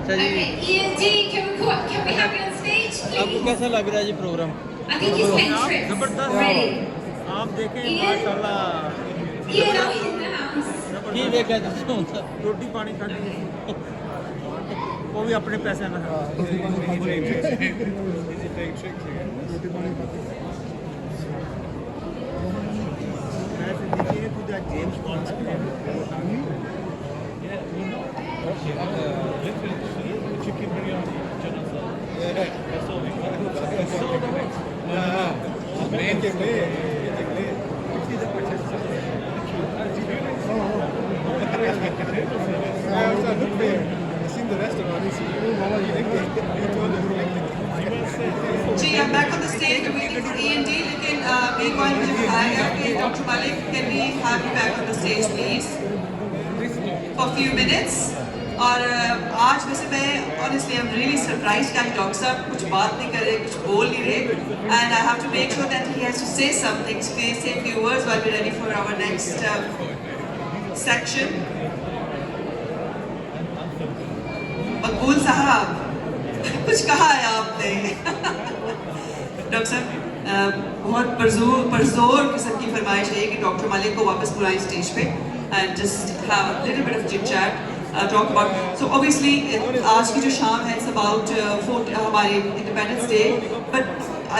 अच्छा जी, Ian D, can we have you on stage, आपको please? कैसा लग रहा है जी programme? I think his entrance जबरदस्त ready. आप देखें Ian? माशाल्लाह Ian, are you in the house? की देखा तुम? रोटी पानी खाती वो भी अपने पैसे ना James bond chicken biryani Gee, I'm back on the stage waiting for E&D. लेकिन एक बार मुझे बताया कि Dr. Malik, can we have you back on the stage, please, for a few minutes? और आज वैसे मैं honestly I'm really surprised कि डॉक्टर साहब कुछ बात नहीं कर रहे, कुछ बोल नहीं रहे, and I have to make sure that he has to say something, say a few words while we're ready for our next section. मकबूल साहब, कुछ कहा है आपने? डॉक्टर साहब बहुत परजोर किस्म की फरमाइश है कि डॉक्टर मालिक को वापस बुलाएं स्टेज पे and just have a little bit of chit chat, talk about. So obviously आज की जो शाम है, it's about हमारे Independence Day, but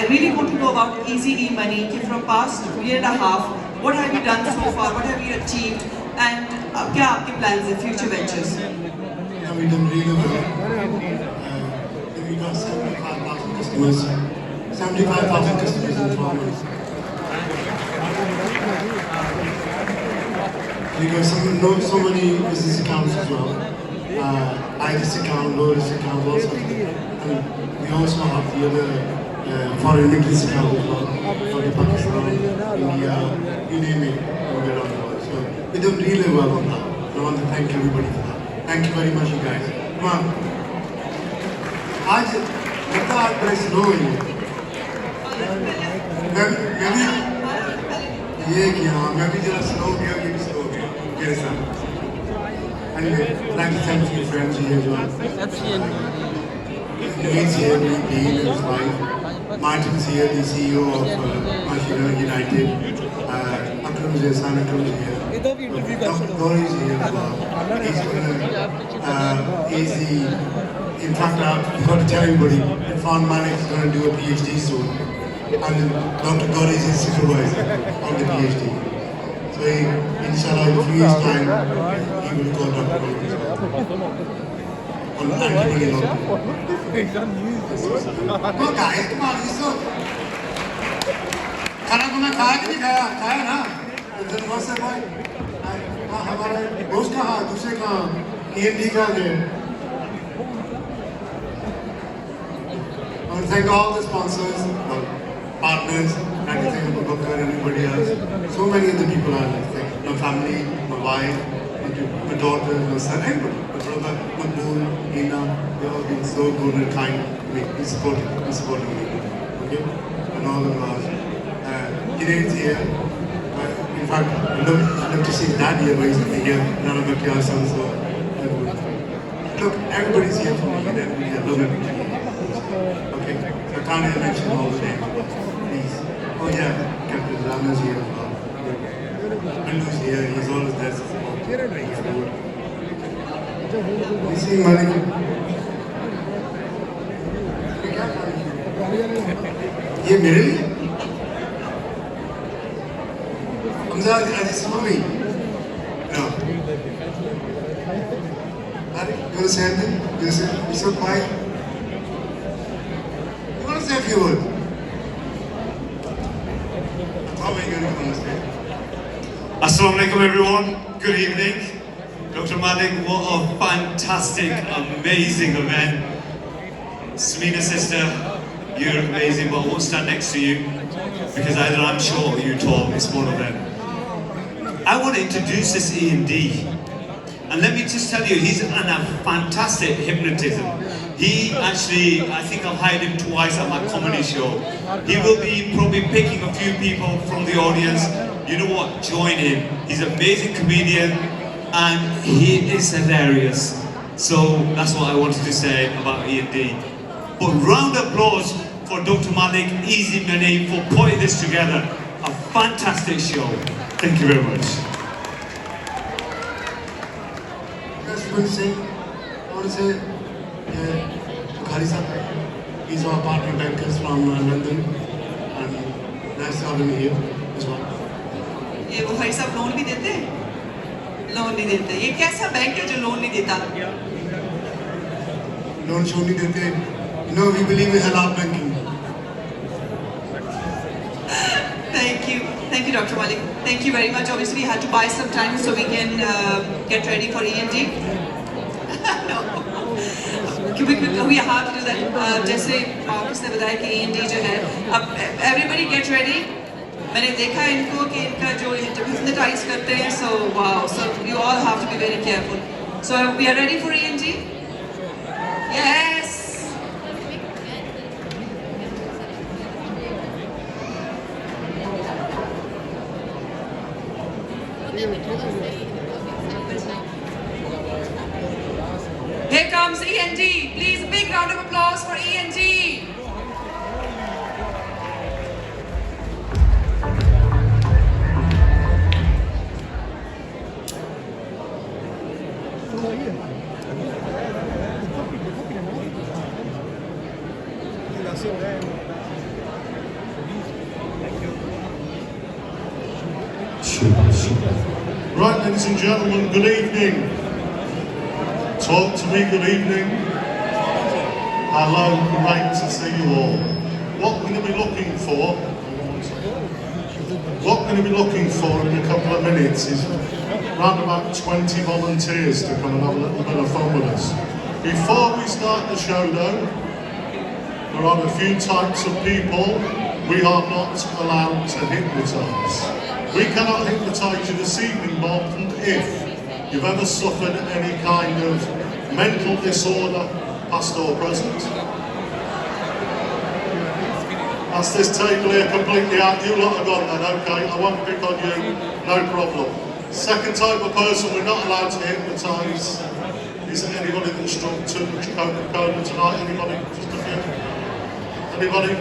I really want to know about Easy E-Money. कि from past year and a half, what have you done so far? What have you achieved? And क्या आपके plans हैं, future ventures? Yeah, we've done really well. We got 75,000 customers. 75,000 customers in 12 months. We got so many business accounts as well. IDIS account, low-risk account, all sorts. And we also have the other foreign remittance account as well. For Pakistan, India, you name it, we're on the world. So we've done really well on that. I want to thank everybody for that. Thank you very much, you guys. Come on. आज लगता है बड़े slow है मैं भी ये किया मैं भी जरा स्लो गया ये भी स्लो गया मेरे साथ anyway thank you to your friends here as well Naveed's here Dean and his wife Martin's here the CEO of Mashina United Akram's here San Akram's here Dr. Gauri's here as well he's gonna he's the in fact, I've got to tell everybody, Irfan Malik is going to do a PhD soon. And Dr. Gauri is his supervisor on the PhD. So, inshallah, in a few years' time, he will call Dr. Gauri. On antibody lockdown. Guys, come on, this is खाना तुमने खाया कि नहीं खाया? खाया ना? then what's that boy? हमारे दोस्त कहाँ? दूसरे कहाँ? EMD कहाँ गए? I want to thank all the sponsors, partners, Magazine, Booker, and everybody else. So many of the people are like my family, my wife, my daughter, my son, everybody. My brother, Mabul, Hina, they all been so good and kind to me, supporting me. Okay? And all of us. Kiran's here. In fact, I'd love to see Dad here, but he's not here. None of my sons. So, look, everybody's here for me, and everybody, I love everybody. Okay, so I can't even mention all the names, please. Oh yeah, Captain Rama's here as well. Andu's here, he's always there to support. He's good. We see Malik. ये मेरे लिए? Hamza, are this for me? No. Malik, you want to say anything? You want to say, you're so quiet. Say a few words. How are you going to come on stage? Assalamu alaikum everyone, good evening. Dr. Malik, what a fantastic, amazing event. Samina sister, you're amazing, but I won't stand next to you because either I'm short or you're tall, it's one of them. I want to introduce this E&D. And let me just tell you, he's a fantastic hypnotism. He actually, I think I've hired him twice at my comedy show. He will be probably picking a few people from the audience. You know what? Join him. He's an amazing comedian and he is hilarious. So that's what I wanted to say about E&D. But round of applause for Dr. Malik, Easy Money for putting this together. A fantastic show. Thank you very much. Just one thing, I want to say, Bukhari Sahib, he's our partner bankers from London, and nice to have him here as well. ये वो भाई साहब loan भी देते हैं? Loan नहीं देते. ये कैसा बैंक है जो लोन नहीं देता? Loan show नहीं देते. You know, we believe in halal banking. Thank you, Dr. Malik. Thank you very much. Obviously, we had to buy some time so we can get ready for E&D. No. We have to do that. जैसे Marcus ने बताया कि E&D जो है, अब everybody get ready. मैंने देखा इनको कि इनका जो hypnotize करते हैं, so wow. So you all have to be very careful. So we are ready for E&D? Yes. Here comes E&D. Please, a big round of applause for E&D. Right, ladies and gentlemen, good evening. Talk to me, good evening. Hello, great to see you all. What we're going to be looking for, in a couple of minutes is around about 20 volunteers to come and have a little bit of fun with us. Before we start the show though, there are a few types of people we are not allowed to hypnotise. We cannot hypnotise you this evening, Bolton, if you've ever suffered any kind of mental disorder, past or present. That's this table here completely out. You lot are gone then, okay? I won't pick on you, no problem. Second type of person we're not allowed to hypnotise is anybody that's drunk too much Coca-Cola tonight. Anybody? Just a few. Anybody?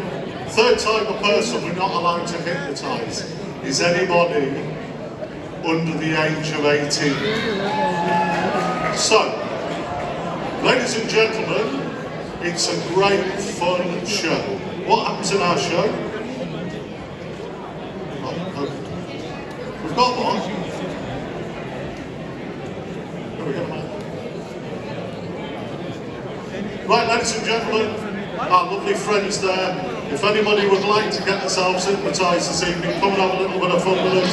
Third type of person we're not allowed to hypnotise is anybody under the age of 18. So, ladies and gentlemen, it's a great fun show. What happens in our show? We've got one. There we go, man. Right, ladies and gentlemen, our lovely friends there. If anybody would like to get themselves hypnotised this evening, come and have a little bit of fun with us.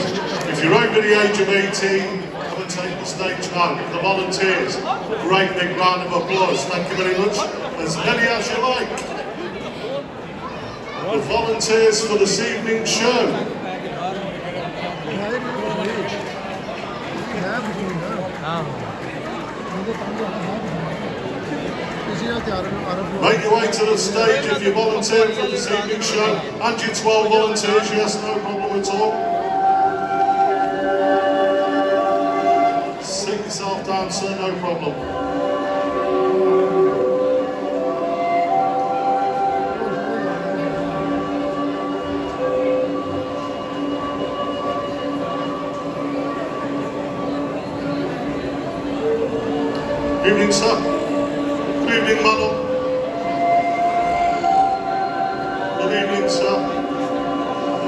If you're over the age of 18, come and take the stage now. The volunteers, great big round of applause. Thank you very much. As many as you like. The volunteers for this evening's show. Make your way to the stage if you volunteer for this evening's show. And your 12 volunteers, yes, no problem at all. Sit yourself down, sir, no problem. Evening, sir. Good evening, madam. Good evening, sir.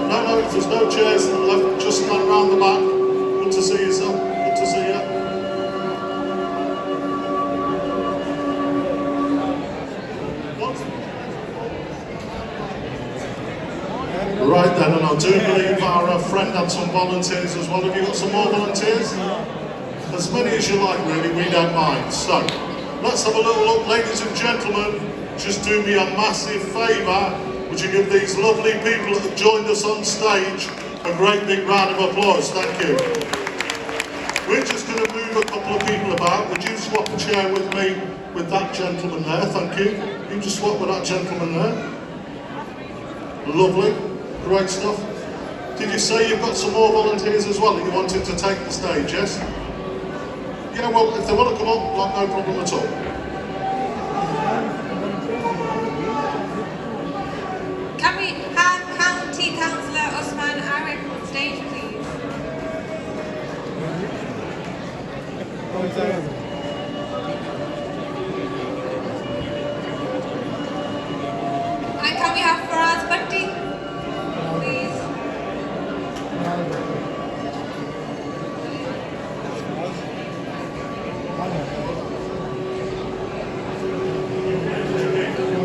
No, if there's no chairs left, just stand round the back. Good to see you, sir. Good to see you. Right then, and I do believe our friend had some volunteers as well. Have you got some more volunteers? As many as you like, really, we don't mind. So, let's have a little look, ladies and gentlemen. Just do me a massive favour. Would you give these lovely people that have joined us on stage a great big round of applause? Thank you. We're just going to move a couple of people about. Would you swap a chair with me with that gentleman there? Thank you. You just swap with that gentleman there. Lovely. Great stuff. Did you say you've got some more volunteers as well that you wanted to take the stage, yes? Yeah, well, if they want to come up, like, no problem at all. Can we have County Councillor Osman Arif on stage, please? And can we have Faraz Bhatti, please?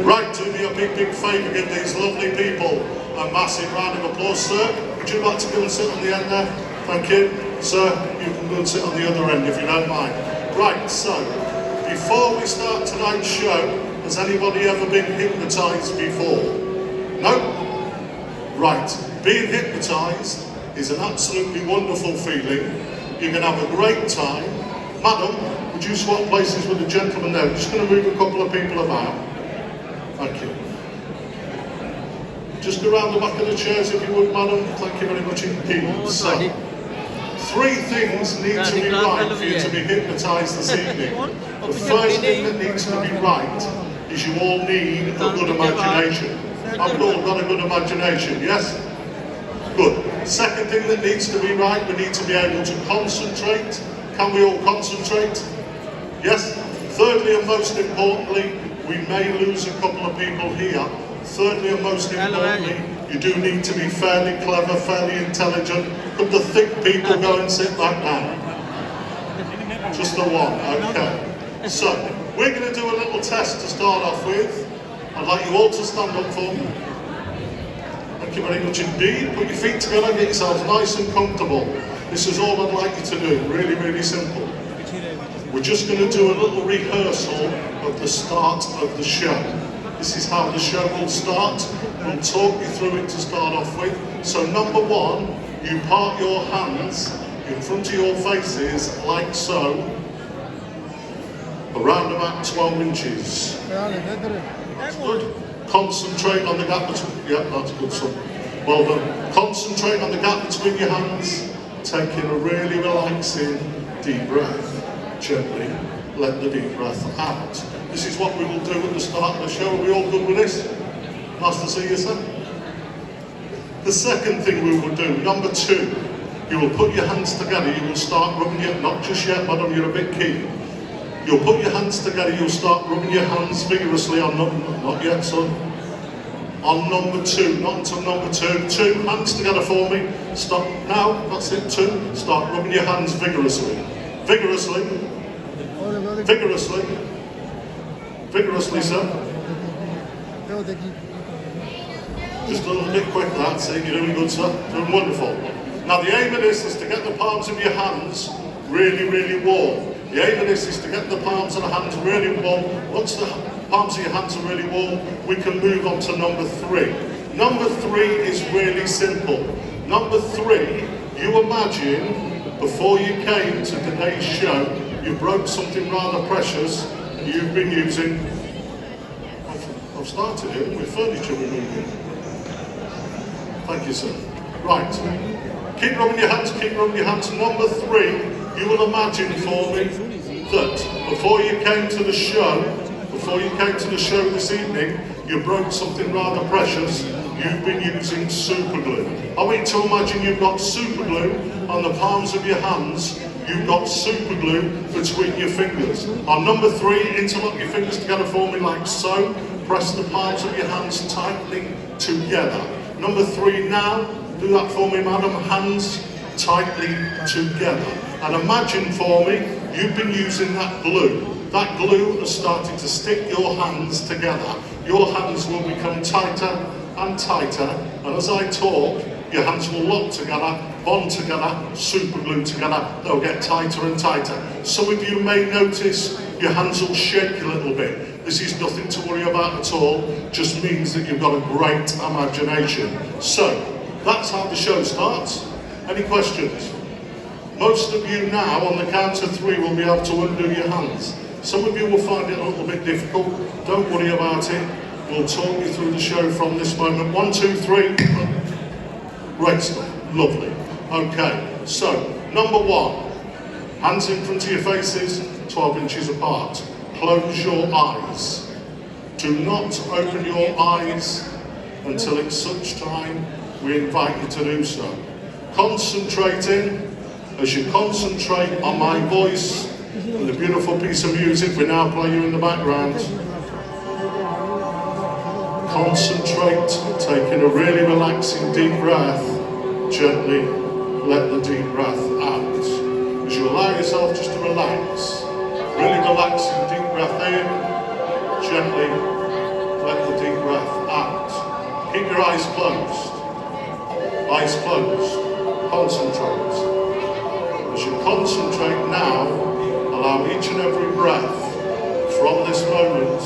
Right, do me a big favour, give these lovely people a massive round of applause, sir. Would you like to go and sit on the end there? Thank you. Sir, you can go and sit on the other end if you don't mind. Right, so, before we start tonight's show, has anybody ever been hypnotised before? No? Right, being hypnotised is an absolutely wonderful feeling. You can have a great time. Madam, would you swap places with the gentleman there? We're just going to move a couple of people about. Thank you. Just go round the back of the chairs if you would, madam. Thank you very much indeed. So, 3 things need to be right for you to be hypnotised this evening. The first thing that needs to be right is you all need a good imagination. Have you all got a good imagination, yes? Good. Second thing that needs to be right, we need to be able to concentrate. Can we all concentrate? Yes? Thirdly and most importantly, we may lose a couple of people here. Thirdly and most importantly, you do need to be fairly clever, fairly intelligent. Could the thick people go and sit like that? Just the one, okay. So, we're going to do a little test to start off with. I'd like you all to stand up for me. Thank you very much indeed. Put your feet together, get yourselves nice and comfortable. This is all I'd like you to do, really simple. We're just going to do a little rehearsal of the start of the show. This is how the show will start. We'll talk you through it to start off with. So number 1, you part your hands in front of your faces like so, around about 12 inches. That's good. Concentrate on the gap between, yeah, that's good, son. Well done. Concentrate on the gap between your hands, taking a really relaxing deep breath. Gently let the deep breath out. This is what we will do at the start of the show. Are we all good with this? Nice to see you, sir. The second thing we will do, number 2, you will put your hands together, you will start rubbing your, not just yet, madam, you're a bit keen. You'll put your hands together, you'll start rubbing your hands vigorously on, not yet, son. On number 2, not until number 2. 2, hands together for me. Stop, now, that's it, 2. Start rubbing your hands vigorously. Vigorously. Vigorously. Vigorously, sir. Just a little bit quick, that's it. You're doing good, sir. Doing wonderful. Now, the aim of this is to get the palms of your hands really warm. The aim of this is to get the palms of the hands really warm. Once the palms of your hands are really warm, we can move on to number 3. Number 3 is really simple. Number 3, you imagine before you came to today's show, you broke something rather precious you've been using. I've started it with furniture removing. Thank you, sir. Right. Keep rubbing your hands, keep rubbing your hands. Number 3, you will imagine for me that before you came to the show this evening, you broke something rather precious. You've been using super glue. I want you to imagine you've got super glue on the palms of your hands. You've got super glue between your fingers. On number 3, interlock your fingers together for me like so. Press the palms of your hands tightly together. Number 3 now, do that for me, madam. Hands tightly together. And imagine for me, you've been using that glue. That glue has started to stick your hands together. Your hands will become tighter and tighter, and as I talk, your hands will lock together, bond together, super glue together. They'll get tighter and tighter. Some of you may notice your hands will shake a little bit. This is nothing to worry about at all, just means that you've got a great imagination. So, that's how the show starts. Any questions? Most of you now, on the count of 3, will be able to undo your hands. Some of you will find it a little bit difficult. Don't worry about it. We'll talk you through the show from this moment. 1, 2, 3. Great stuff. Lovely. Okay, so, number 1. Hands in front of your faces, 12 inches apart. Close your eyes. Do not open your eyes until it's such time we invite you to do so. Concentrating, as you concentrate on my voice and the beautiful piece of music we now play you in the background. Concentrate, taking a really relaxing deep breath. Gently let the deep breath out. As you allow yourself just to relax, really relaxing deep breath in, gently let the deep breath out. Keep your eyes closed. Eyes closed. Concentrate. As you concentrate now, allow each and every breath from this moment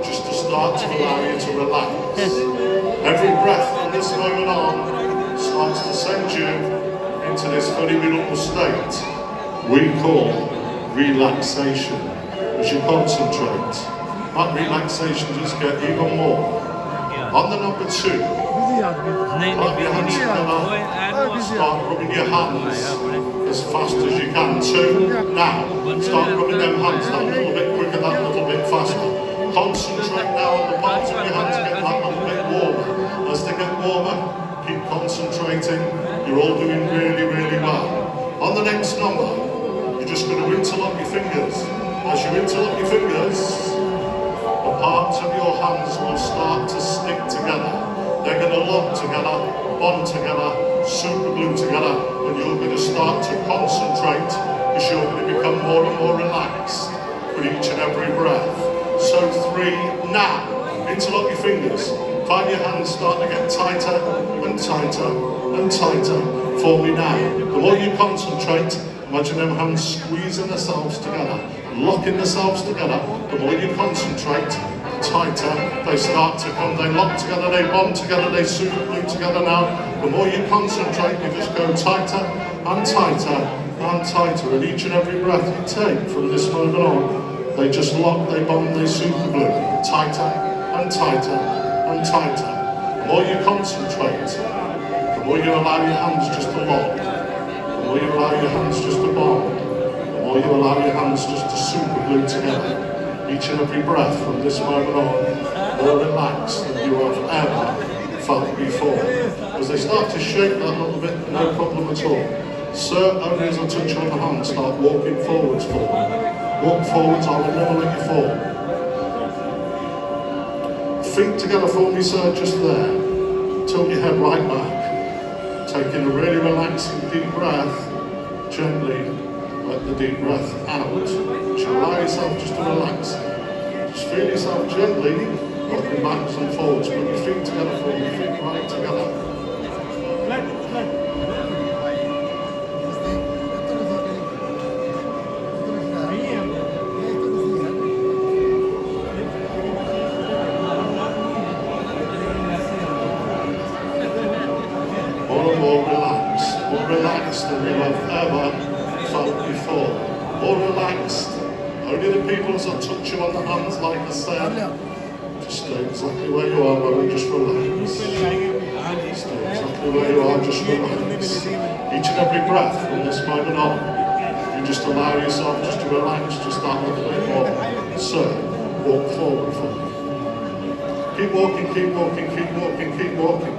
just to start to allow you to relax. Every breath from this moment on starts to send you into this very beautiful state we call relaxation. As you concentrate, that relaxation just gets even more. On the number 2, clap your hands together, start rubbing your hands as fast as you can. 2, now, start rubbing them hands that little bit quicker, that little bit faster. Concentrate now on the palms of your hands, get that little bit warmer. As they get warmer, keep concentrating. You're all doing really, really well. On the next number, you're just going to interlock your fingers. As you interlock your fingers, the palms of your hands will start to stick together. They're going to lock together, bond together, super glue together, and you're going to start to concentrate as you're going to become more and more relaxed with each and every breath. So 3, now, interlock your fingers. Find your hands starting to get tighter and tighter and tighter for me now. The more you concentrate, imagine them hands squeezing themselves together, locking themselves together. The more you concentrate, tighter they start to come. They lock together, they bond together, they super glue together now. The more you concentrate, you just go tighter and tighter and tighter. And each and every breath you take from this moment on, they just lock, they bond, they super glue. Tighter and tighter and tighter. The more you concentrate, the more you allow your hands just to lock. The more you allow your hands just to bond. The more you allow your hands just to super glue together. Each and every breath from this moment on, more relaxed than you have ever felt before. As they start to shake that little bit, no problem at all. Sir, only as I touch you on the hand, start walking forwards for me. Walk forwards, I will never let you fall. Feet together for me, sir, just there. Tilt your head right back. Taking a really relaxing deep breath, gently let the deep breath out. Just allow yourself just to relax. Just feel yourself gently rocking backwards and forwards. Put your feet together for me, feet right together. More relaxed than you have ever felt before. More relaxed. Only the people as I touch you on the hands, like I said, just stay exactly where you are, brother, just relax. Stay exactly where you are, just relax. Each and every breath from this moment on, you just allow yourself just to relax, just that little bit more. So, walk forward for me. Keep walking, keep walking, keep walking, keep walking.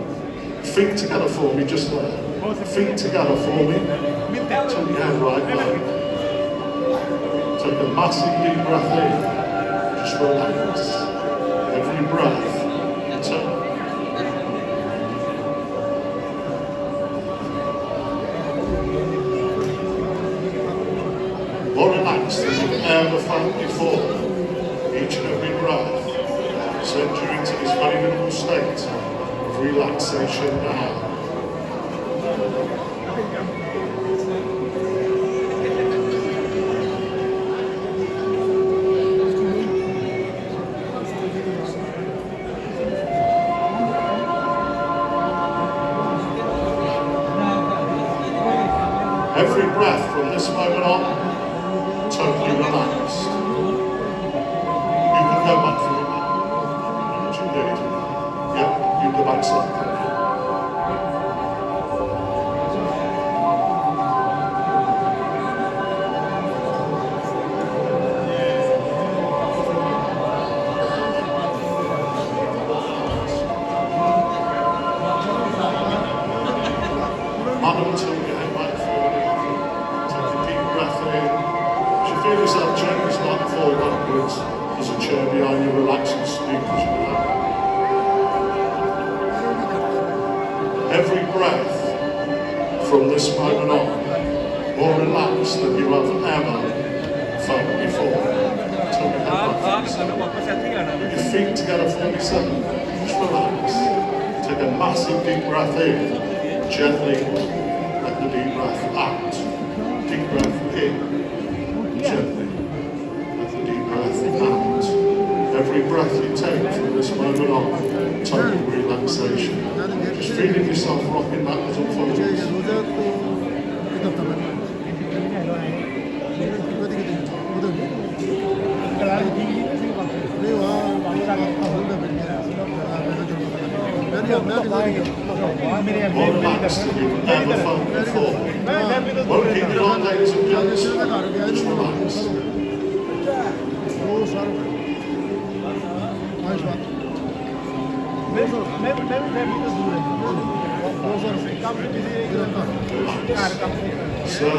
Feet together for me, just there. Feet together for me. Turn your head right back. Take a massive deep breath in. Just relax. Every breath, turn. More relaxed than you've ever felt before. Each and every breath sends you into this very little state of relaxation now. Every breath from this moment on, totally relaxed. You can go back for a minute. What you need. Yep, you go back slightly. chair behind you, relax and sleep as you like. Every breath from this moment on, more relaxed than you have ever felt before. Until we head back to the sun. Put your feet together for me, son. Just relax. Take a massive deep breath in. Gently let the deep breath out. Deep breath in. Gently let the deep breath out. Every breath you take from this moment on, total relaxation. Just feeling yourself rocking backwards and forwards. More relaxed than you've ever felt before. Won't keep you long, ladies and gentlemen. Just relax. Sir,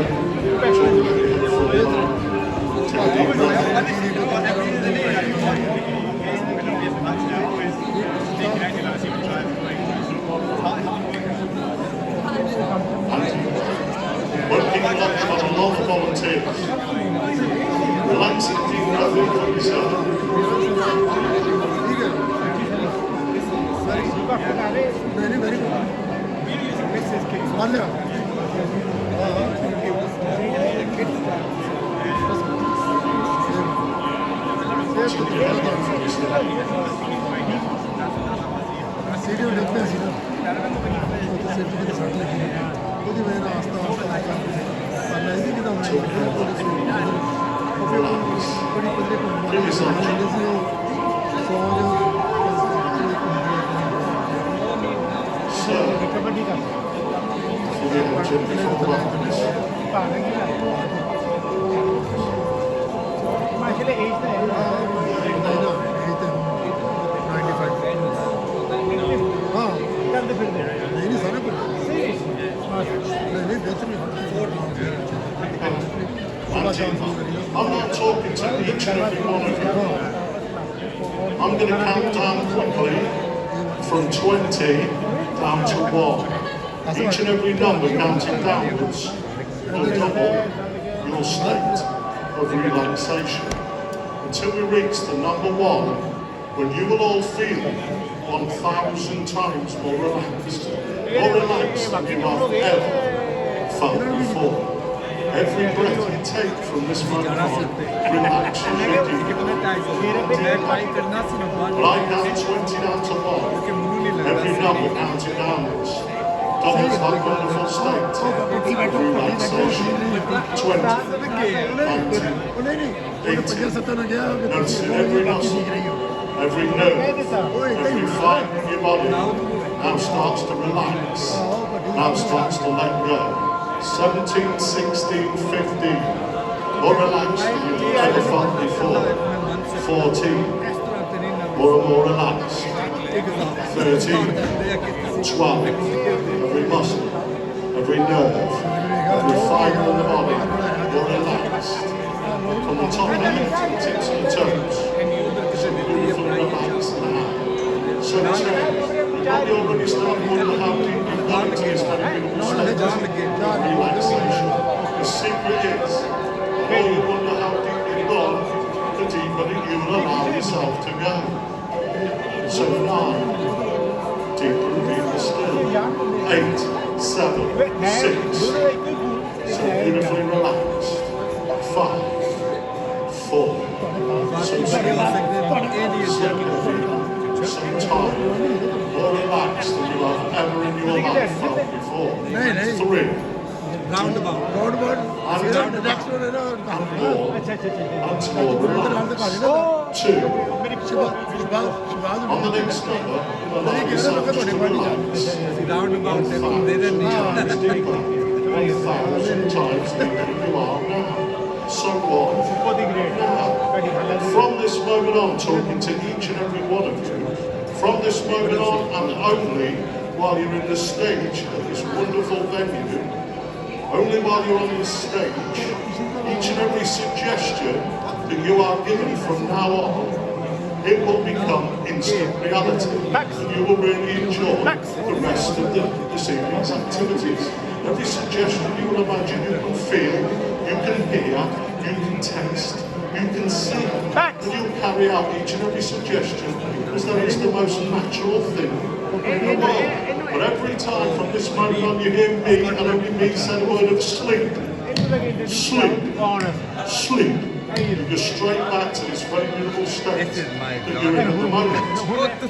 working on a lot of volunteers. Relax and deep breath in for yourself. Very, very good. Give yourself a Sir, forget what you're before I'm not talking to each and every one of you. I'm going to count down quickly from 20 down to 1. Each and every number counting downwards will double your state of relaxation until we reach the number 1, when you will all feel 1,000 times more relaxed than you have ever felt before. Every breath you take from this moment on relaxes you deeply. When I count 20 down to 1, every number counting downwards doubles that wonderful state of relaxation. 20, 19, 18. Noticing every muscle, every nerve, every fibre in your body now starts to relax, now starts to let go. 17, 16, 15, more relaxed than you've ever felt before. 14, more and more relaxed. 13, 12, every muscle, every nerve, every fibre in the body, more relaxed. From the top of the head to the tips of the toes, so beautiful and relaxed now. 17, you probably already started wondering how deep you've gone into this kind of beautiful state of relaxation. The secret is, the more you wonder how deep you've gone, the deeper that you will allow yourself to go. So 9, deeper and deeper still. 8, 7, 6, so beautifully relaxed. 5, 4, so sleepy. 7 time, more relaxed than you have ever in your life felt before. 3, roundabout. and more relaxed. 2. On the next number, allow yourself to relax. 1,000 times deeper. 1,000 times deeper than you are now. So what? Now, from this moment on, talking to each and every one of you, from this moment on and only while you're in the stage of this wonderful venue, only while you're on this stage, each and every suggestion that you are given from now on it will become instant reality. And you will really enjoy the rest of this evening's activities. Every suggestion you will imagine, you can feel, you can hear, you can taste, you can see, and you'll carry out each and every suggestion as though it's the most natural thing in the world. But every time from this moment on you hear me and only me say the word of sleep, sleep, you go straight back to this very beautiful state that you're in at the moment.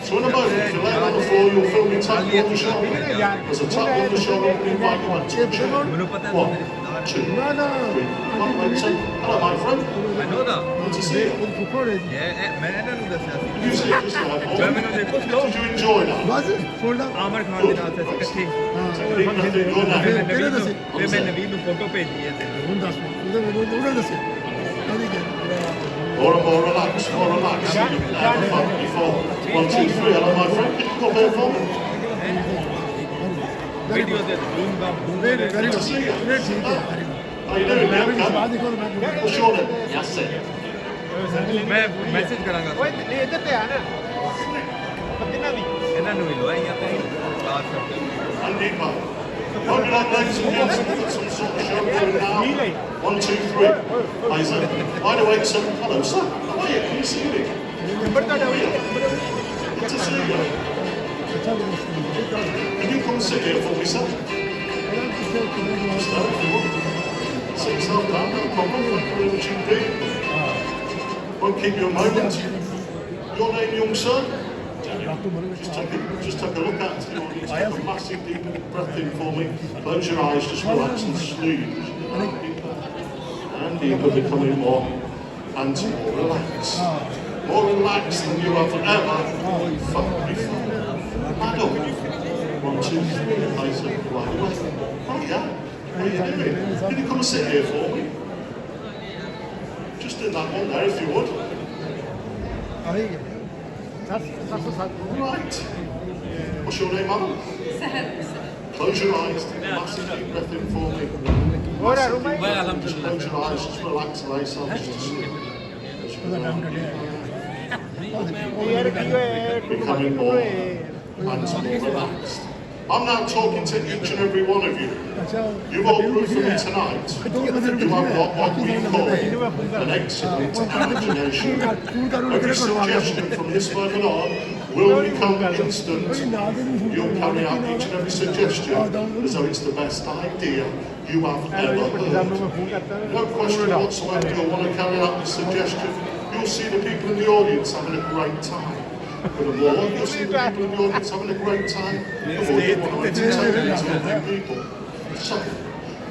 So in a moment, if you lay on the floor, you'll feel me tap you on the shoulder. There's a tap you on the shoulder, and we invite you back to the chair. 1, 2, 3. Hello, my friend. I know that. Good to see you. Yeah, man, I don't know that. You see it just like Did you enjoy that? आमर खान के नाम से इकट्ठे Your name? वे मैं नवीन को photo भेज दिए थे More relaxed, more relaxed. Have fun before 1, 2, 3. Hello, my friend. Can you come here for me? Video दे दूंगा Good to see you. How you doing, man? What's your name? Yasser. मैं message करांगा ਇਹਨਾਂ ਨੂੰ ਵੀ ਲਵਾਈਆਂ ਤੇ ਬਾਤ ਕਰਦੇ And Nico. Hope you like ladies and gentlemen, got some sort of show going now. 1, 2, 3. Hi, sir. By the way, sir. Hello, sir. How are you? Can you see me? How are you? Good to see you. Can you come sit here for me, sir? Just there if you want. Sit yourself down, no problem. Thank you very much indeed. Won't keep you a moment. Your name, young sir? Just take a look at the audience. Take a massive deep breath in for me. Close your eyes, just relax and sleep. And deeper, becoming more and more relaxed. More relaxed than you have ever felt before. Madam, 1, 2, 3. I said, right away. Oh yeah. What are you doing? Can you come and sit here for me? Just in that one there, if you would. Right. What's your name, madam? Close your eyes. Take a massive deep breath in for me. Just close your eyes. Just relax and lay yourself just to sleep. Becoming more and more relaxed. I'm now talking to each and every one of you. You've all proved for me tonight. You have what we call an excellent imagination. Every suggestion from this moment on will become instant. You'll carry out each and every suggestion as though it's the best idea you have ever heard. No question whatsoever you'll want to carry out this suggestion. You'll see the people in the audience having a great time. But the more you'll see the people in the audience having a great time, the more you want to entertain these lovely people. So,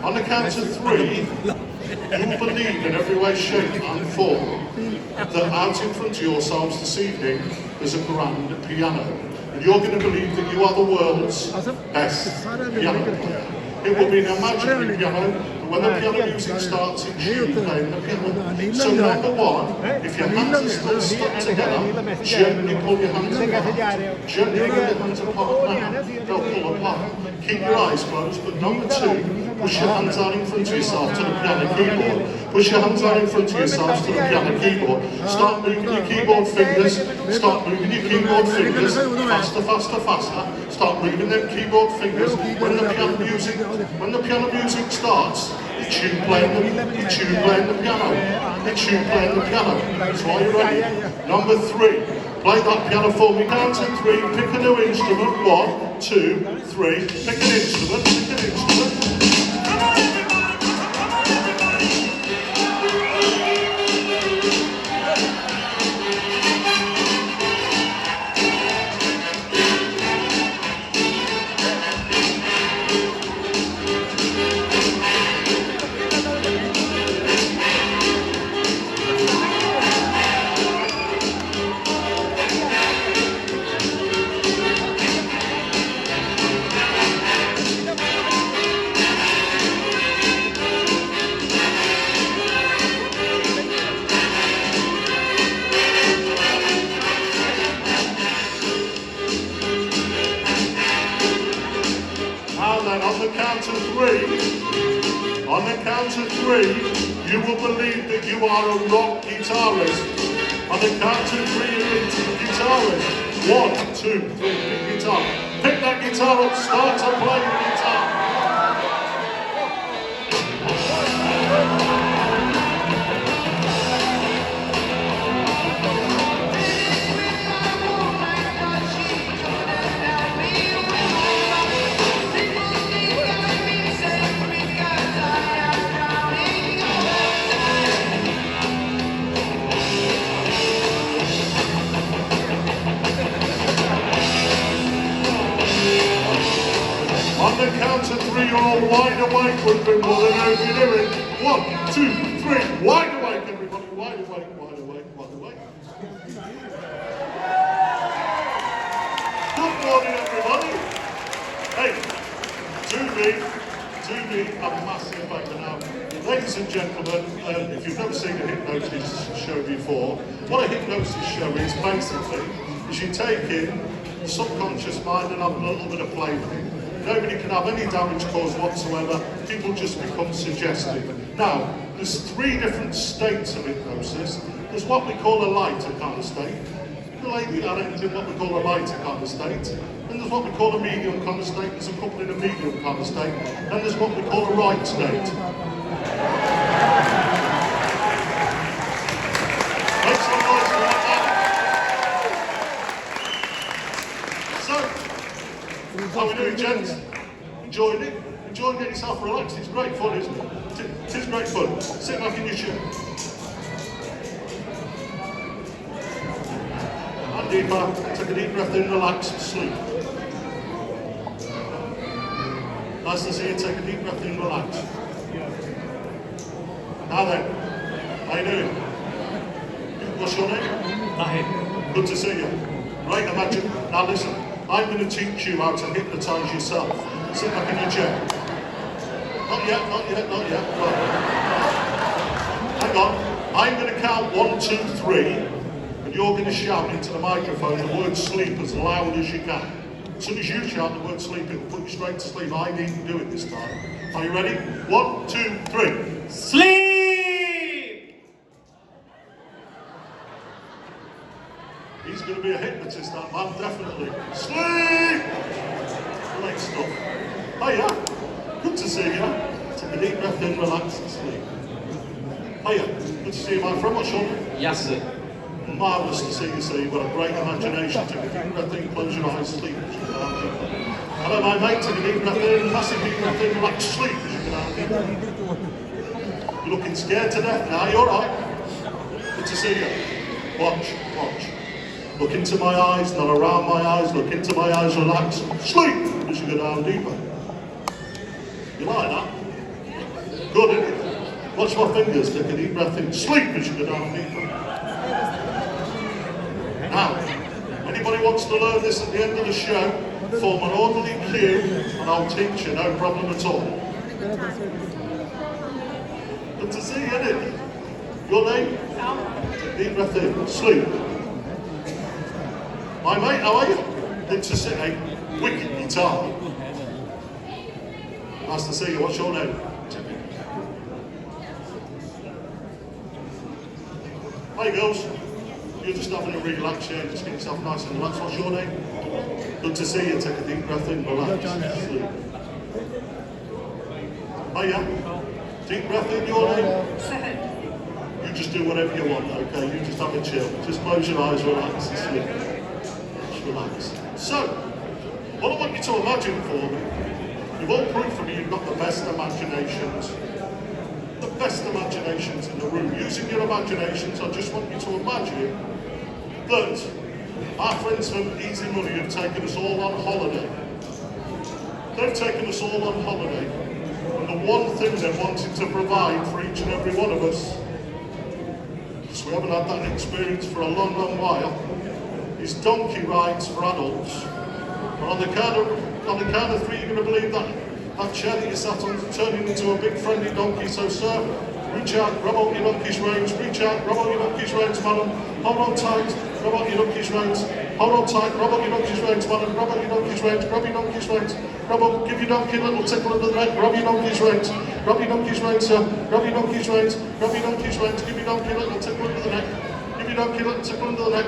on the count of 3, you will believe in every way, shape and form that out in front of yourselves this evening there's a grand piano. And you're going to believe that you are the world's best piano player. It will be an imaginary piano, but when the piano music starts, it's you playing the piano. So number 1, if your hands are still stuck together, gently pull your hands apart. Gently pull your hands apart now. Don't pull apart. Keep your eyes closed, but number 2, push your hands out in front of yourself to the piano keyboard. Push your hands out in front of yourselves to the piano keyboard. Start moving your keyboard fingers. Start moving your keyboard fingers. Faster, faster, faster. Start moving them keyboard fingers. When the piano music starts, it's you playing the piano. It's you playing the piano. So are you ready? Number 3. Play that piano for me. Count to 3. Pick a new instrument. 1, 2, 3. Pick an instrument. Pick an instrument. Come on, everybody. Come on, everybody. On the count of 3, you will believe that you are a rock guitarist. On the count of 3, you will 1, 2, 3, pick guitar. Pick that guitar up, start to play the guitar. On the count of 3, you're all wide awake with Wimbledon. How you doing? 1, 2, 3, wide awake, everybody. Wide awake, wide awake, wide awake. Good morning, everybody. Hey, to me, a massive favour now. Ladies and gentlemen, if you've never seen a hypnosis show before, what a hypnosis show is basically is you take in the subconscious mind and have a little bit of play with it. Nobody can have any damage caused whatsoever. People just become suggestive. Now, there's 3 different states of hypnosis. There's what we call a lighter kind of state. The lady that ends in what we call a lighter kind of state. And there's what we call a medium kind of state. There's a couple in a medium kind of state. And there's what we call a right state. Make some noise for that. So, how are we doing, gents? Enjoying it? Enjoying getting yourself relaxed? It's great fun, isn't it? It is great fun. Sit back in your chair. And deeper. Take a deep breath in, relax, sleep. Nice to see you. Take a deep breath in, relax. Now then, how you doing? What's your name? Tahir. Good to see you. Right, imagine. Now listen, I'm going to teach you how to hypnotise yourself. Sit back in your chair. Not yet, not yet, not yet. Right. Hang on. I'm going to count 1, 2, 3, and you're going to shout into the microphone the word sleep as loud as you can. As soon as you shout the word sleep, it'll put you straight to sleep. I needn't do it this time. Are you ready? 1, 2, 3. Sleep! He's going to be a hypnotist, that man, definitely. Sleep! Great stuff. Hiya. Good to see you. Take a deep breath in, relax and sleep. Hiya. Good to see you, my friend. What's your name? Yes, sir. Marvellous to see you, sir. You've got a great imagination. Take a deep breath in, close your eyes, sleep. Hello, my mate. Take a deep breath in, massive deep breath in, relax, sleep. You're looking scared to death now. You're all right. Good to see you. Watch, watch. Look into my eyes, not around my eyes. Look into my eyes, relax, sleep. As you go down deeper. You like that? Good, isn't it? Watch my fingers. Take a deep breath in, sleep as you go down deeper. Now, anybody wants to learn this at the end of the show, form an orderly queue and I'll teach you, no problem at all. Good to see you, isn't it? Your name? Take a deep breath in, sleep. My mate, how are you? Good to see you. Wicked guitar. Nice to see you. What's your name? Hi girls. You're just having a relax here, just get yourself nice and relaxed. What's your name? Good to see you. Take a deep breath in, relax. Sleep. Hiya. Deep breath in, your name? You just do whatever you want, okay? You just have a chill. Just close your eyes, relax and sleep. Just relax. So, what I want you to imagine for me, you've all proved for me you've got the best imaginations. The best imaginations in the room. Using your imaginations, I just want you to imagine that our friends from Easy Money have taken us all on holiday. They've taken us all on holiday, and the one thing they wanted to provide for each and every one of us, because we haven't had that experience for a long, long while, is donkey rides for adults. And on the count of 3, you're going to believe that that chair that you sat on turning into a big friendly donkey. So sir, reach out, grab on your donkey's reins, reach out, grab on your donkey's reins, madam, hold on tight, grab on your donkey's reins, hold on tight, grab on your donkey's reins, madam, grab on your donkey's reins, grab your donkey's reins, grab on, give your donkey a little tickle under the neck, grab your donkey's reins, grab your donkey's reins, sir, grab your donkey's reins, grab your donkey's reins, give your donkey a little tickle under the neck, give your donkey a little tickle under the neck.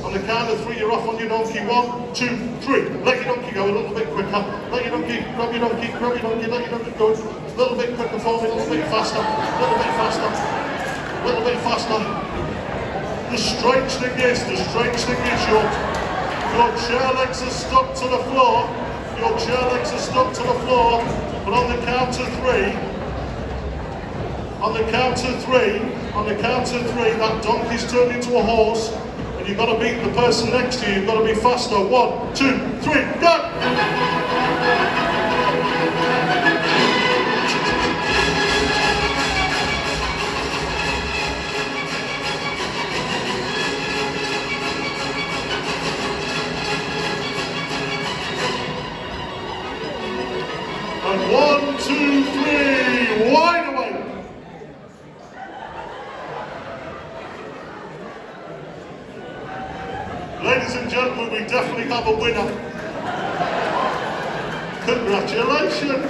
On the count of 3, you're off on your donkey. 1, 2, 3. Let your donkey go a little bit quicker. Let your donkey, grab your donkey, grab your donkey, let your donkey go. A little bit quicker for me, a little bit faster, a little bit faster, a little bit faster. The strange thing is your chair legs are stuck to the floor. Your chair legs are stuck to the floor. But on the count of 3, that donkey's turned into a horse. And you've got to beat the person next to you. You've got to be faster. 1, 2, 3, go! And 1, 2, 3, wide away. Ladies and gentlemen, we definitely have a winner. Congratulations.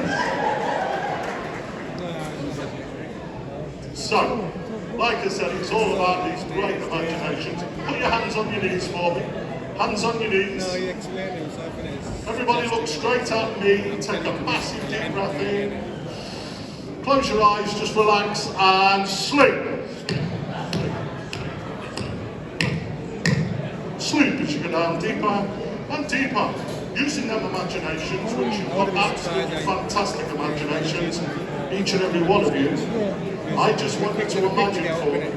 So, like I said, it's all about these great imaginations. Put your hands on your knees for me. Hands on your knees. Everybody look straight at me. Take a massive deep breath in. Close your eyes, just relax and sleep. Sleep as you go down deeper and deeper. Using them imaginations, which you've got absolutely fantastic imaginations, each and every one of you. I just want you to imagine for me.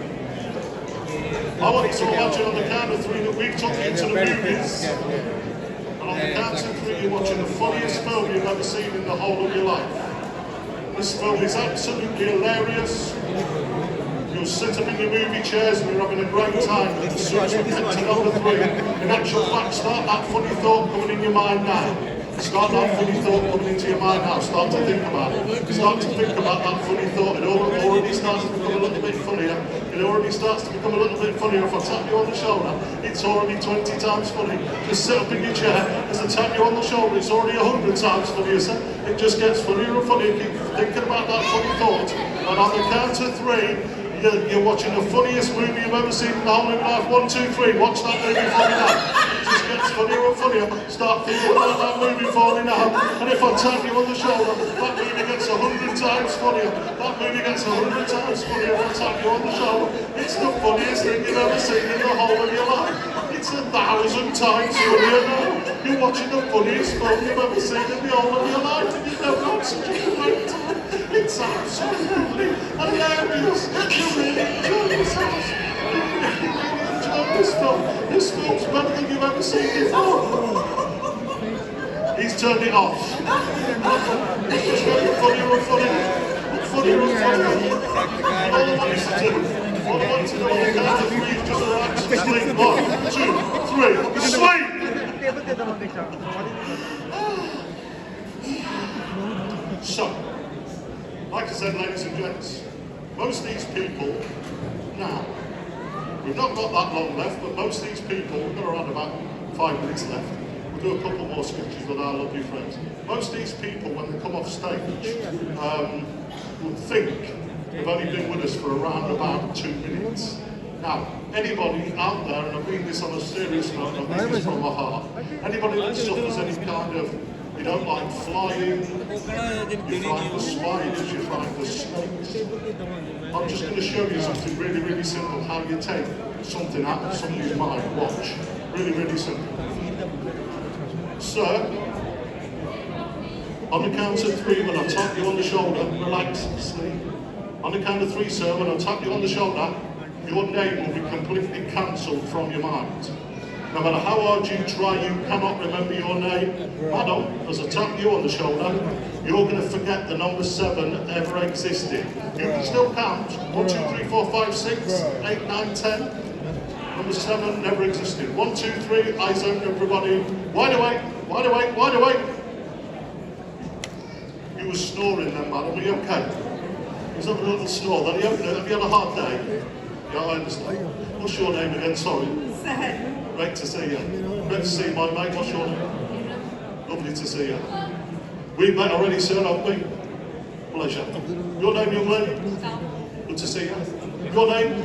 I want you to imagine on the count of 3 that we've took you to the movies. And on the count of 3, you're watching the funniest film you've ever seen in the whole of your life. This film is absolutely hilarious. You'll sit up in your movie chairs and you're having a great time. And as soon as we get to number 3, in actual fact, start that funny thought coming in your mind now. Start that funny thought coming into your mind now. Start to think about it. Start to think about that funny thought. It already starts to become a little bit funnier. It already starts to become a little bit funnier. If I tap you on the shoulder, it's already 20 times funny. Just sit up in your chair. As I tap you on the shoulder, it's already 100 times funnier. So it just gets funnier and funnier. Keep thinking about that funny thought. And on the count of 3, you're watching the funniest movie you've ever seen in the whole of your life. 1, 2, 3. Watch that movie for me now. It just gets funnier and funnier. Start thinking about that movie for me now. And if I tap you on the shoulder, that movie gets 100 times funnier. That movie gets 100 times funnier if I tap you on the shoulder. It's the funniest thing you've ever seen in the whole of your life. It's 1,000 times funnier now. You're watching the funniest film you've ever seen in the whole of your life. And you've never had such a great time. It's absolutely hilarious. You really enjoy this house. You really enjoy this film. This film's better than you've ever seen before. He's turned it off. It's just getting funnier and funnier. Funnier and funnier. And all I want you to do, all I want you to do on the count of 3 is just relax and sleep. 1, 2, 3, sleep! So, like I said, ladies and gents, most of these people now, we've not got that long left, but most of these people, we've got around about 5 minutes left. We'll do a couple more sketches with our lovely friends. Most of these people, when they come off stage, would think they've only been with us for around about 2 minutes. Now, anybody out there, and I mean this on a serious note, I mean this from my heart, anybody that suffers any kind of, you don't like flying, you find the spiders, you find the snakes. I'm just going to show you something really, really simple, how you take something out of somebody's mind. Watch. Really, really simple. Sir, on the count of 3, when I tap you on the shoulder, relax, sleep. On the count of 3, sir, when I tap you on the shoulder, your name will be completely cancelled from your mind. No matter how hard you try, you cannot remember your name. Madam, as I tap you on the shoulder, you're going to forget the number 7 ever existed. You can still count. 1, 2, 3, 4, 5, 6, 8, 9, 10. Number 7 never existed. 1, 2, 3, eyes open, everybody. Wide awake, wide awake, wide awake. You were snoring then, madam. Are you okay? You was having a little snore. Have you had a hard day? Yeah, I understand. What's your name again? Sorry. Great to see you. Great to see you, my mate. What's your name? Lovely to see you. We've met already, sir, haven't we? Pleasure. Your name, young lady? Good to see you. Your name?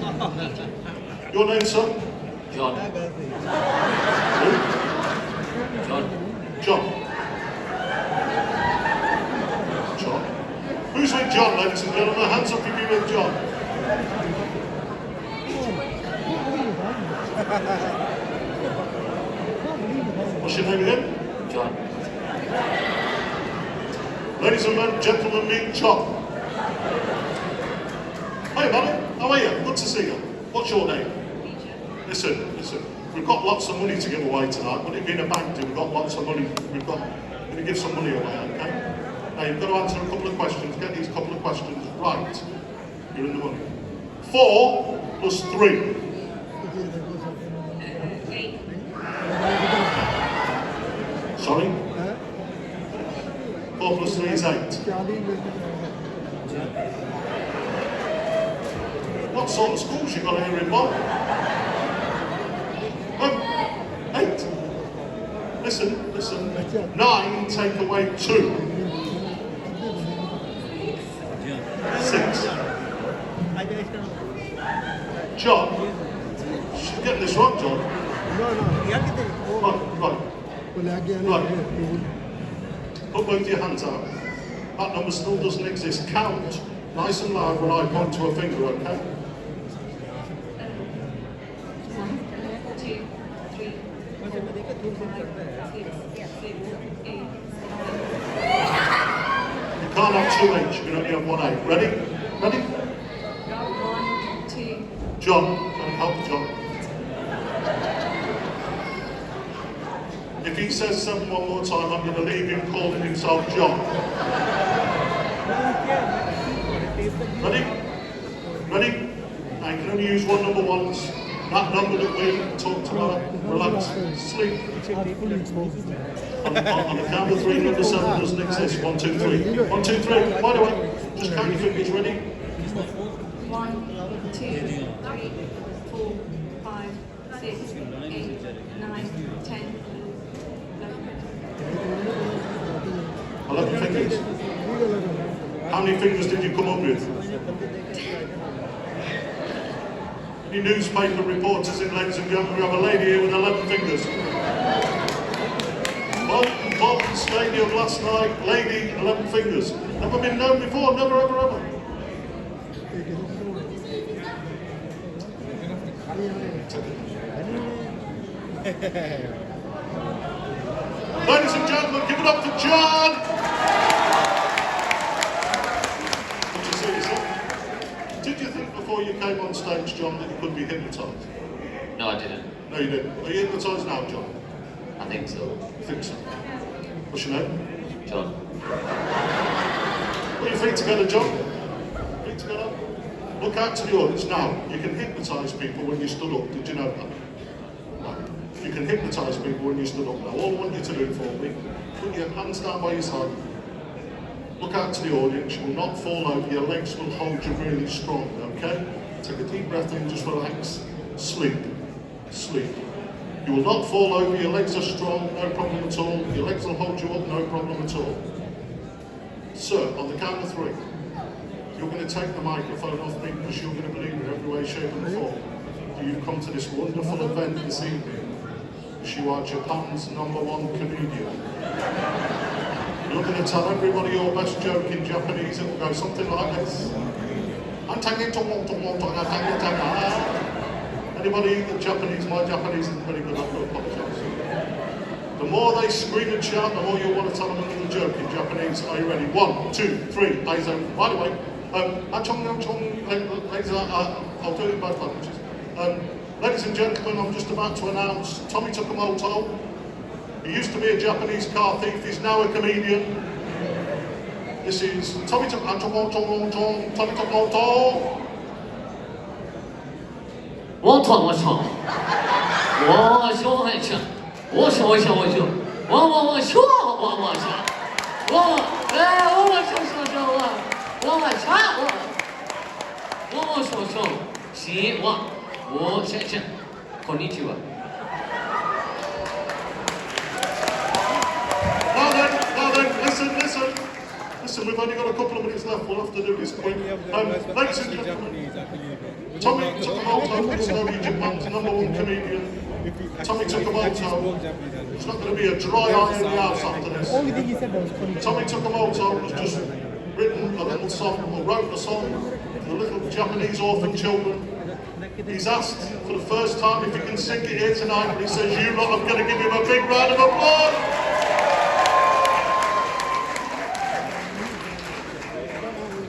Your name, sir? John. Ladies and gentlemen, hands up if you're with John. What's your name again? John. Ladies and gentlemen, meet John. Hey, buddy, how are you? Good to see you. What's your name? Listen. We've got lots of money to give away tonight, but it being a bank deal, we've got lots of money. We're going to give some money away, okay? Now, you've got to answer a couple of questions. Get these couple of questions right. You're in the money. 4 plus 3. 8. Sorry? 4 plus 3 is 8. What sort of schools you got here in Bob? 8. Listen. 9 take away 2. 6. John, she's getting this wrong, John. Right. Put both your hands out. That number still doesn't exist. Count nice and loud when I point to a finger, okay? 1, 2, 3, 4, 5, 6, 7, 8. You can't have 2 8, you can only have 1 8. Ready? 1, 2. John, can I help John? If he says 7 one more time, I'm going to leave him calling himself John. Ready? Now you can only use one number once. That number that we talked about. Relax. Sleep. On the count of 3, number 7 doesn't exist. 1, 2, 3. 1, 2, 3. By the way, just count your fingers. Ready? 1, 2, 3, 4, 5, 6, 8, 9, 10, 11 fingers. How many fingers did you come up with? Any newspaper reporters in, ladies and gentlemen, we have a lady here with 11 fingers. Bolton Stadium last night, lady, 11 fingers. Never been known before, never ever. Ladies and gentlemen, give it up for John! Did you see yourself? Did you think before you came on stage, John, that you could be hypnotised? No, I didn't. No, you didn't. Are you hypnotised now, John? I think so. I think so. What's your name? John. Put your feet together, John. Feet together. Look out to the audience now. You can hypnotise people when you stood up. Did you know that? You can hypnotise people when you stood up. Now, all I want you to do for me, put your hands down by your side. Look out to the audience. You will not fall over. Your legs will hold you really strong, okay? Take a deep breath in, just relax. Sleep. You will not fall over. Your legs are strong, no problem at all. Your legs will hold you up, no problem at all. Sir, on the count of 3, you're going to take the microphone off me because you're going to believe in every way, shape and form that you've come to this wonderful event this evening. You are Japan's #1 comedian. You're going to tell everybody your best joke in Japanese. It will go something like this. Anybody that Japanese, my Japanese isn't very good, I do apologise. The more they scream and shout, the more you want to tell them another joke in Japanese. Are you ready? 1, 2, 3, eyes open. By the way, I'll do it in both languages. Ladies and gentlemen, I'm just about to announce Tommy Takamoto. He used to be a Japanese car thief, he's now a comedian. This is Tommy Takamoto. Konnichiwa. Now then, listen, we've only got a couple of minutes left, we'll have to do this quick. Ladies and gentlemen, Tommy Takamoto is now Japan's #1 comedian. Tommy Takamoto, it's not going to be a dry eye in the house after this. Tommy Takamoto was just written a little song, or wrote a song for the little Japanese orphan children. He's asked for the first time if he can sing it here tonight, and he says, you lot, I'm going to give him a big round of applause.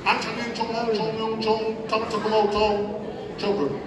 Anthony Chong Takamoto, children.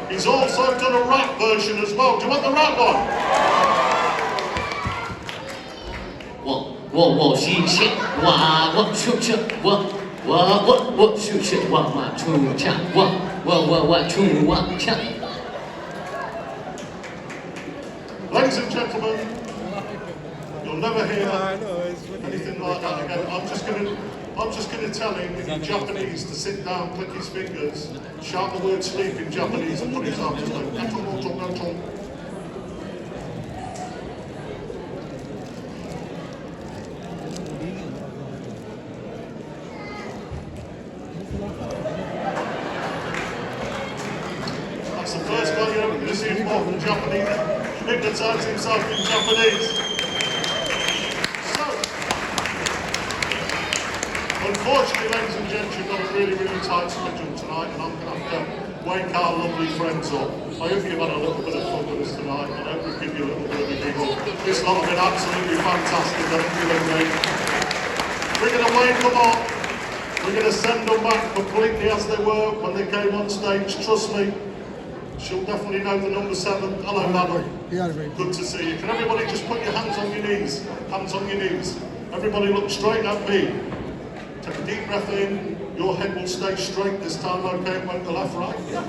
He's also done a rap version as well. Do you want the rap one? 我是谁？我出去，我出去，我出去，我出往前。 Ladies and gentlemen, you'll never hear anything like that again. I'm just gonna tell him in Japanese to sit down, click his fingers, shout the word sleep in Japanese and put his arms up. That's the first guy you're ever going to see involved in Japanese. Hypnotise himself in Japanese. So, unfortunately, ladies and gents, you've got a really, really tight schedule tonight, and I'm going to have to wake our lovely friends up. I hope you've had a little bit of fun with us tonight, and I hope we give you a little bit of a giggle. This lot have been absolutely fantastic, I think you'll agree. We're going to wake them up. We're going to send them back completely as they were when they came on stage. Trust me, she'll definitely know the number 7. Hello, madam. Good to see you. Can everybody just put your hands on your knees? Hands on your knees. Everybody look straight at me. Take a deep breath in. Your head will stay straight this time, okay? It won't go left, right? Yeah.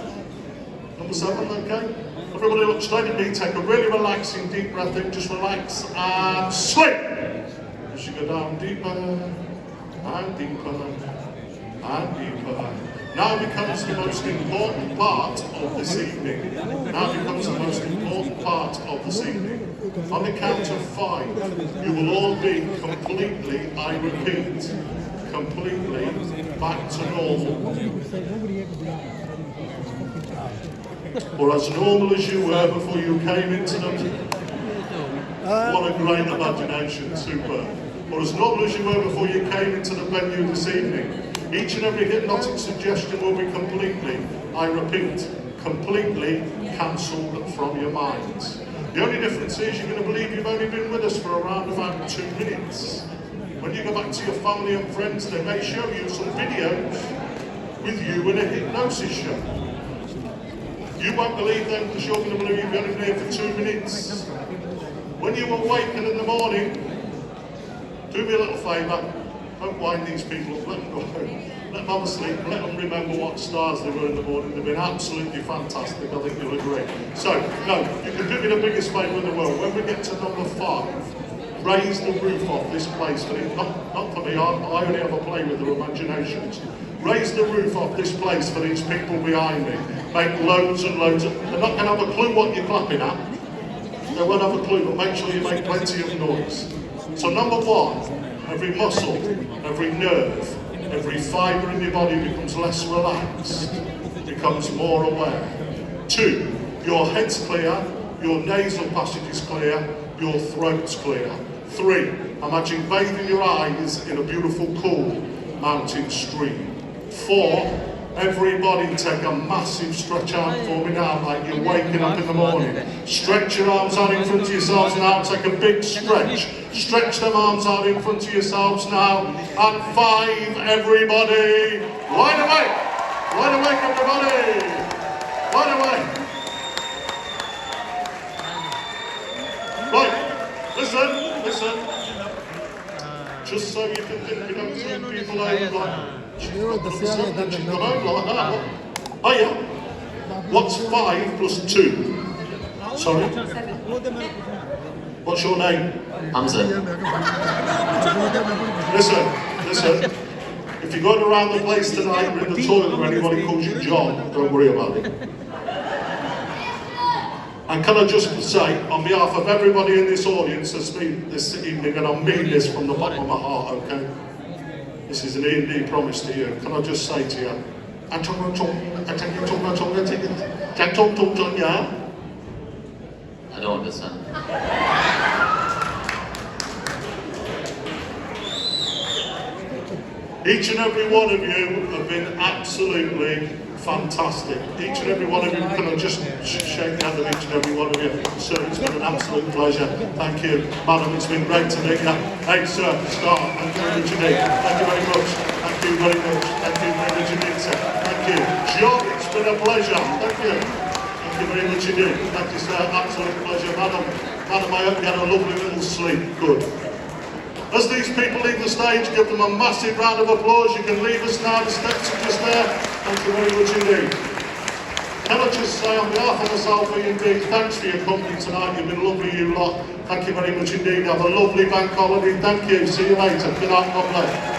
Number 7, okay? Everybody look straight at me. Take a really relaxing deep breath in. Just relax and sleep. As you go down deeper and deeper and deeper. Now becomes the most important part of this evening. Now becomes the most important part of this evening. On the count of 5, you will all be completely, I repeat, completely back to normal. Or as normal as you were before you came into them. What a great imagination, super. Or as normal as you were before you came into the venue this evening. Each and every hypnotic suggestion will be completely, I repeat, completely cancelled from your minds. The only difference is you're going to believe you've only been with us for around about 2 minutes. When you go back to your family and friends, they may show you some videos with you in a hypnosis show. You won't believe them because you're going to believe you've only been here for 2 minutes. When you awaken in the morning, do me a little favour. Don't wind these people up, let them go home. Let them have a sleep, let them remember what stars they were in the morning. They've been absolutely fantastic, I think you'll agree. So, no, you can do me the biggest favour in the world. When we get to number 5, raise the roof off this place. For the, not for me, I only ever play with their imaginations. Raise the roof off this place for these people behind me. Make loads and loads of... They're not going to have a clue what you're clapping at. They won't have a clue, but make sure you make plenty of noise. So number 1, every muscle, every nerve, every fibre in your body becomes less relaxed, becomes more aware. 2, your head's clear, your nasal passage is clear, your throat's clear. 3, imagine bathing your eyes in a beautiful, cool mountain stream. 4, everybody take a massive stretch out for me now, like you're waking up in the morning. Stretch your arms out in front of yourselves now, take a big stretch. Stretch them arms out in front of yourselves now. And 5, everybody, wide awake! Wide awake, everybody! Wide awake! Right, listen. Just so you can think we don't turn people over like, she's gone over like that. Oh yeah. What's 5 plus 2? Sorry? 7. What's your name? Hamza. Listen. If you're going around the place tonight, you're in the toilet or anybody calls you John, don't worry about it. And can I just say, on behalf of everybody in this audience this evening, and I mean this from the bottom of my heart, okay? This is an E&D promise to you. Can I just say to you, I don't understand. Each and every one of you have been absolutely fantastic. Each and every one of you, can I just shake hand with each and every one of you? Sir, it's been an absolute pleasure. Thank you. Madam, it's been great to meet you. Hey, sir, Scott, thank you very much indeed. Thank you very much. Thank you very much. Thank you very much indeed, sir. Thank you. John, it's been a pleasure. Thank you. Thank you very much indeed. Thank you, sir. Absolute pleasure. Madam, I hope you had a lovely little sleep. Good. As these people leave the stage, give them a massive round of applause. You can leave us now, the steps are just there. Thank you very much indeed. Can I just say on behalf of myself and indeed, thanks for your company tonight. You've been lovely, you lot. Thank you very much indeed. Have a lovely bank holiday. Thank you. See you later. Good night. God bless.